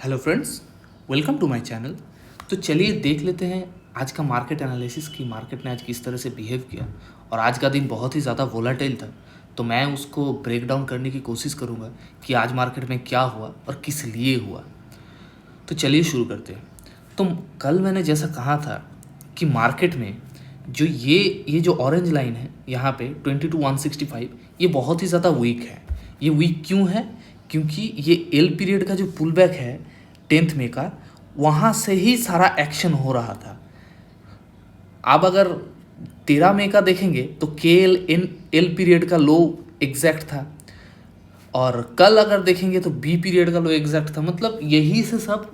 Hello friends, welcome to my channel. तो चलिए देख लेते हैं आज का मार्केट एनालिसिस की मार्केट ने आज किस तरह से बिहेव किया। और आज का दिन बहुत ही ज़्यादा वोलाटाइल था, तो मैं उसको ब्रेक डाउन करने की कोशिश करूँगा कि आज मार्केट में क्या हुआ और किस लिए हुआ। तो चलिए शुरू करते हैं। तो कल मैंने जैसा कहा था कि मार्केट में जो ये जो ऑरेंज लाइन है यहाँ पे 22,165, ये बहुत ही ज़्यादा वीक है। ये वीक क्यों है? क्योंकि ये एल पीरियड का जो पुल बैक है 10 मई का, वहाँ से ही सारा एक्शन हो रहा था। अब अगर 13 मई का देखेंगे तो के एल पीरियड का लो एग्जैक्ट था, और कल अगर देखेंगे तो बी पीरियड का लो एग्जैक्ट था। मतलब यही से सब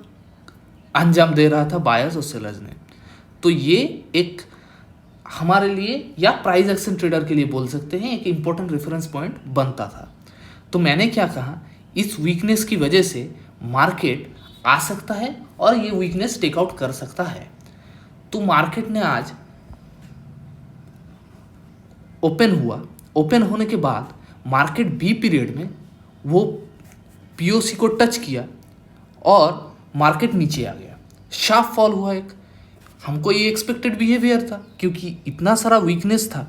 अंजाम दे रहा था बायर्स और सेलर्स ने। तो ये एक हमारे लिए या प्राइस एक्शन ट्रेडर के लिए बोल सकते हैं एक इम्पोर्टेंट रेफरेंस पॉइंट बनता था। तो मैंने क्या कहा, इस वीकनेस की वजह से मार्केट आ सकता है और ये वीकनेस टेकआउट कर सकता है। तो मार्केट ने आज ओपन हुआ। ओपन होने के बाद मार्केट बी पीरियड में वो पीओसी को टच किया और मार्केट नीचे आ गया। शार्प फॉल हुआ एक। हमको ये एक्सपेक्टेड बिहेवियर था क्योंकि इतना सारा वीकनेस था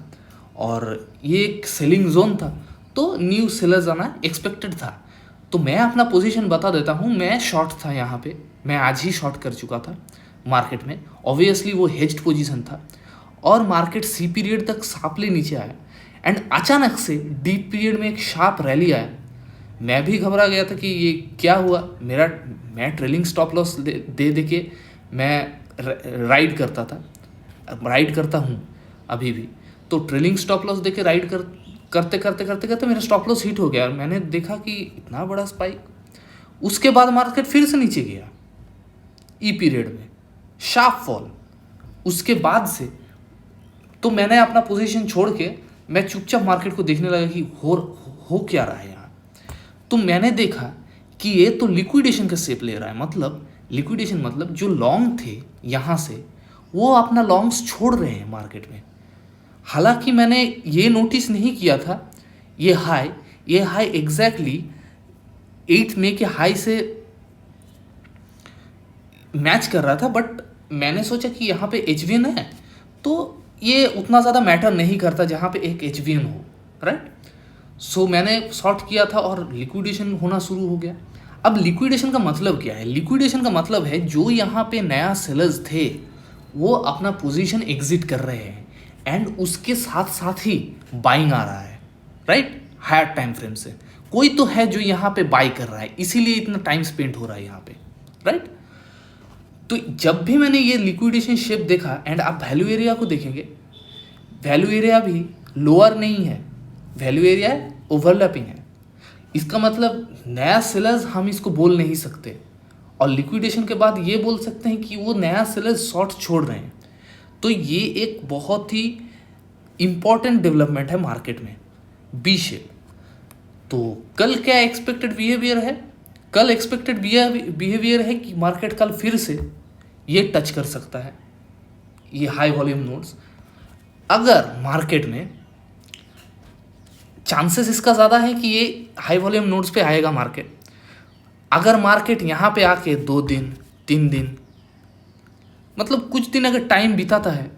और ये एक सेलिंग जोन था, तो न्यू सेलर्स आना एक्सपेक्टेड था। तो मैं अपना पोजीशन बता देता हूँ। मैं शॉर्ट था यहाँ पे, मैं आज ही शॉर्ट कर चुका था मार्केट में। ऑब्वियसली वो हेज्ड पोजीशन था और मार्केट सी पीरियड तक शार्पली नीचे आया एंड अचानक से डी पीरियड में एक शार्प रैली आया। मैं भी घबरा गया था कि ये क्या हुआ। मैं ट्रेलिंग स्टॉप लॉस दे के मैं राइड करता था, राइड करता हूँ अभी भी। तो ट्रेलिंग स्टॉप लॉस दे के राइड करते करते मेरा स्टॉप लॉस हिट हो गया और मैंने देखा कि इतना बड़ा स्पाइक। उसके बाद मार्केट फिर से नीचे गया ई पीरियड में, शार्प फॉल। उसके बाद से तो मैंने अपना पोजीशन छोड़ के मैं चुपचाप मार्केट को देखने लगा कि हो क्या रहा है यहाँ। तो मैंने देखा कि ये तो लिक्विडेशन का शेप ले रहा है। मतलब लिक्विडेशन मतलब जो लॉन्ग थे यहाँ से वो अपना लॉन्ग्स छोड़ रहे हैं मार्केट में। हालांकि मैंने ये नोटिस नहीं किया था ये हाई एग्जैक्टली 8 मई के हाई से मैच कर रहा था, बट मैंने सोचा कि यहाँ पे एचवीएन है तो ये उतना ज़्यादा मैटर नहीं करता जहाँ पे एक एचवीएन हो, राइट। सो मैंने शॉर्ट किया था और लिक्विडेशन होना शुरू हो गया। अब लिक्विडेशन का मतलब क्या है? लिक्विडेशन का मतलब है जो यहाँ पे नया सेलर्स थे वो अपना पोजीशन एग्जिट कर रहे हैं एंड उसके साथ साथ ही बाइंग आ रहा है, राइट। हायर टाइम फ्रेम से कोई तो है जो यहाँ पे बाई कर रहा है, इसीलिए इतना टाइम स्पेंड हो रहा है यहाँ पे, राइट। तो जब भी मैंने ये लिक्विडेशन शेप देखा एंड आप वैल्यू एरिया को देखेंगे, वैल्यू एरिया भी लोअर नहीं है, वैल्यू एरिया ओवरलैपिंग है। इसका मतलब नया सेलर्स हम इसको बोल नहीं सकते और लिक्विडेशन के बाद ये बोल सकते हैं कि वो नया सेलर्स शॉर्ट छोड़ रहे हैं। तो ये एक बहुत ही इम्पॉर्टेंट डेवलपमेंट है मार्केट में, बी शेप। तो कल क्या एक्सपेक्टेड बिहेवियर है? कल एक्सपेक्टेड बिहेवियर है कि मार्केट कल फिर से ये टच कर सकता है ये हाई वॉल्यूम नोड्स। अगर मार्केट में चांसेस इसका ज़्यादा है कि ये हाई वॉल्यूम नोड्स पे आएगा मार्केट। अगर मार्केट यहाँ पे आके 2 दिन 3 दिन मतलब कुछ दिन अगर टाइम बिताता है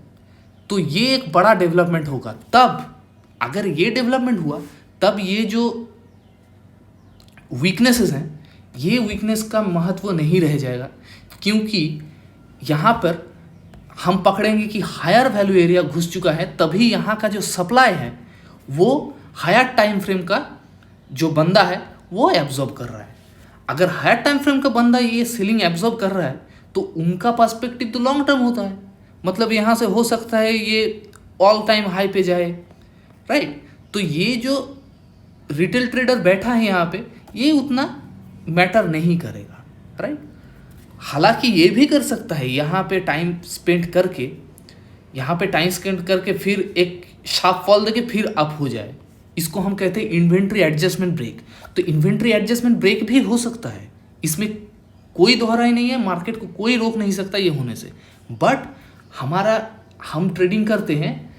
तो ये एक बड़ा डेवलपमेंट होगा। तब अगर ये डेवलपमेंट हुआ तब ये जो वीकनेसेस हैं ये वीकनेस का महत्व नहीं रह जाएगा, क्योंकि यहाँ पर हम पकड़ेंगे कि हायर वैल्यू एरिया घुस चुका है। तभी यहाँ का जो सप्लाई है वो हायर टाइम फ्रेम का जो बंदा है वो एब्जॉर्ब कर रहा है। अगर हायर टाइम फ्रेम का बंदा ये सेलिंग एब्जॉर्ब कर रहा है तो उनका पर्सपेक्टिव तो लॉन्ग टर्म होता है। मतलब यहाँ से हो सकता है ये ऑल टाइम हाई पे जाए, राइट। तो ये जो रिटेल ट्रेडर बैठा है यहाँ पे ये उतना मैटर नहीं करेगा, राइट। हालांकि ये भी कर सकता है यहाँ पे टाइम स्पेंड करके फिर एक शार्प फॉल देके फिर अप हो जाए। इसको हम कहते हैं इन्वेंट्री एडजस्टमेंट ब्रेक। तो इन्वेंट्री एडजस्टमेंट ब्रेक भी हो सकता है, इसमें कोई दोहराई नहीं है। मार्केट को कोई रोक नहीं सकता ये होने से। बट हम ट्रेडिंग करते हैं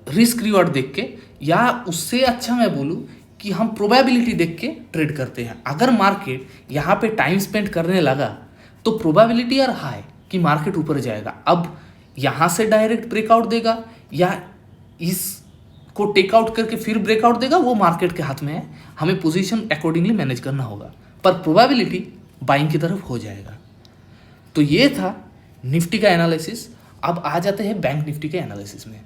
रिस्क रिवॉर्ड देख के, या उससे अच्छा मैं बोलूँ कि हम प्रोबेबिलिटी देख के ट्रेड करते हैं। अगर मार्केट यहाँ पे टाइम स्पेंड करने लगा तो प्रोबेबिलिटी आर हाई कि मार्केट ऊपर जाएगा। अब यहाँ से डायरेक्ट ब्रेकआउट देगा या इसको टेकआउट करके फिर ब्रेकआउट देगा, वो मार्केट के हाथ में है। हमें पोजीशन अकॉर्डिंगली मैनेज करना होगा, पर प्रोबेबिलिटी बाइंग की तरफ हो जाएगा। तो ये था निफ्टी का एनालिसिस। अब आ जाते हैं बैंक निफ्टी के एनालिसिस में।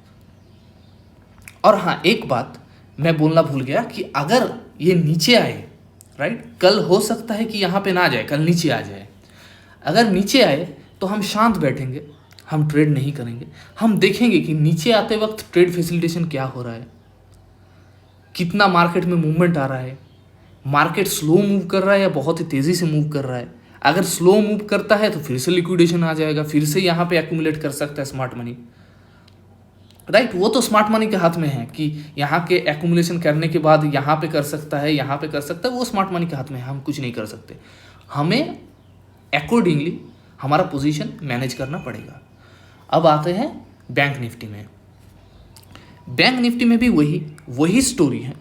और हाँ, एक बात मैं बोलना भूल गया कि अगर ये नीचे आए, राइट, कल हो सकता है कि यहाँ पे ना जाए, कल नीचे आ जाए। अगर नीचे आए तो हम शांत बैठेंगे, हम ट्रेड नहीं करेंगे। हम देखेंगे कि नीचे आते वक्त ट्रेड फैसिलिटेशन क्या हो रहा है, कितना मार्केट में मूवमेंट आ रहा है, मार्केट स्लो मूव कर रहा है या बहुत ही तेज़ी से मूव कर रहा है। अगर स्लो मूव करता है तो फिर से लिक्विडेशन आ जाएगा, फिर से यहाँ पे एक्यूमुलेट कर सकता है स्मार्ट मनी, राइट। वो तो स्मार्ट मनी के हाथ में है कि यहाँ के एक्यूमुलेशन करने के बाद यहाँ पे कर सकता है, यहाँ पे कर सकता है, वो स्मार्ट मनी के हाथ में है, हम कुछ नहीं कर सकते। हमें अकॉर्डिंगली हमारा पोजीशन मैनेज करना पड़ेगा। अब आते हैं बैंक निफ्टी में। बैंक निफ्टी में भी वही स्टोरी है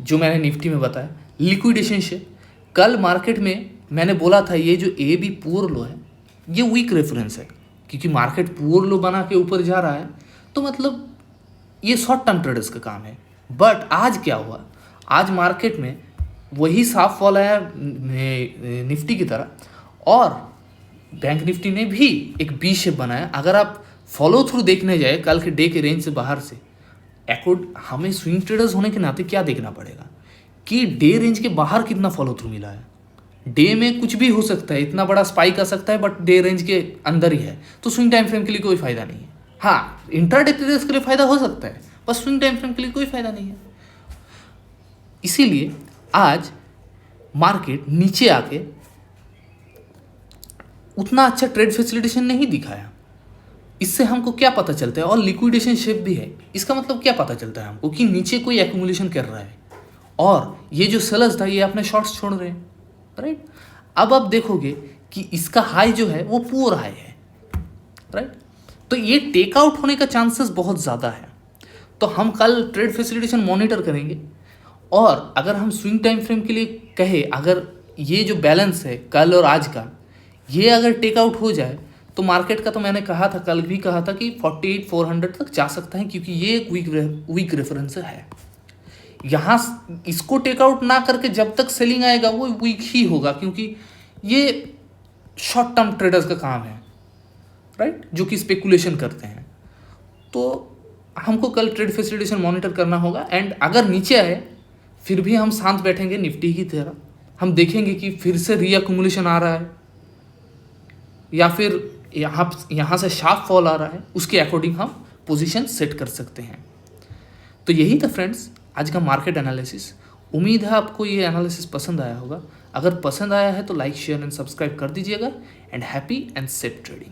जो मैंने निफ्टी में बताया, लिक्विडेशन से। कल मार्केट में मैंने बोला था ये जो ए बी पुअर लो है ये वीक रेफरेंस है, क्योंकि मार्केट पुअर लो बना के ऊपर जा रहा है तो मतलब ये शॉर्ट टर्म ट्रेडर्स का काम है। बट आज क्या हुआ, आज मार्केट में वही साफ फॉल आया निफ्टी की तरह, और बैंक निफ्टी ने भी एक बी शेप बनाया। अगर आप फॉलो थ्रू देखने जाए कल के डे के रेंज से बाहर से, हमें स्विंग ट्रेडर्स होने के नाते क्या देखना पड़ेगा कि डे रेंज के बाहर कितना फॉलो थ्रू मिला है। डे में कुछ भी हो सकता है, इतना बड़ा स्पाइक आ सकता है, बट डे रेंज के अंदर ही है, तो स्विंग टाइम फ्रेम के लिए कोई फायदा नहीं है। हाँ, इंट्राडे ट्रेडर्स के लिए फायदा हो सकता है, पर स्विंग टाइम फ्रेम के लिए कोई फायदा नहीं है। इसीलिए आज मार्केट नीचे आके उतना अच्छा ट्रेड फैसिलिटेशन नहीं दिखाया। इससे हमको क्या पता चलता है, और लिक्विडेशन शेप भी है, इसका मतलब क्या पता चलता है हमको कि नीचे कोई एक्यूमुलेशन कर रहा है और ये जो सेलर्स था ये अपने शॉर्ट्स छोड़ रहे हैं, राइट। अब आप देखोगे कि इसका हाई जो है वो पुअर हाई है, राइट। तो ये टेकआउट होने का चांसेस बहुत ज़्यादा है। तो हम कल ट्रेड फैसिलिटेशन मॉनिटर करेंगे, और अगर हम स्विंग टाइम फ्रेम के लिए कहे, अगर ये जो बैलेंस है कल और आज का, ये अगर टेकआउट हो जाए तो मार्केट का, तो मैंने कहा था, कल भी कहा था कि 48,400 तक जा सकता है, क्योंकि ये एक वीक रेफरेंस है। यहाँ इसको टेकआउट ना करके जब तक सेलिंग आएगा वो वीक ही होगा, क्योंकि ये शॉर्ट टर्म ट्रेडर्स का काम है, राइट, जो कि स्पेकुलेशन करते हैं। तो हमको कल ट्रेड फैसिलिटेशन मॉनिटर करना होगा। एंड अगर नीचे आए फिर भी हम शांत बैठेंगे निफ्टी की तरह, हम देखेंगे कि फिर से रीअक्यूमुलेशन आ रहा है या फिर यहाँ से शार्प फॉल आ रहा है, उसके अकॉर्डिंग हम पोजीशन सेट कर सकते हैं। तो यही था फ्रेंड्स आज का मार्केट एनालिसिस। उम्मीद है आपको ये एनालिसिस पसंद आया होगा। अगर पसंद आया है तो लाइक, शेयर एंड सब्सक्राइब कर दीजिएगा। And happy and safe trading.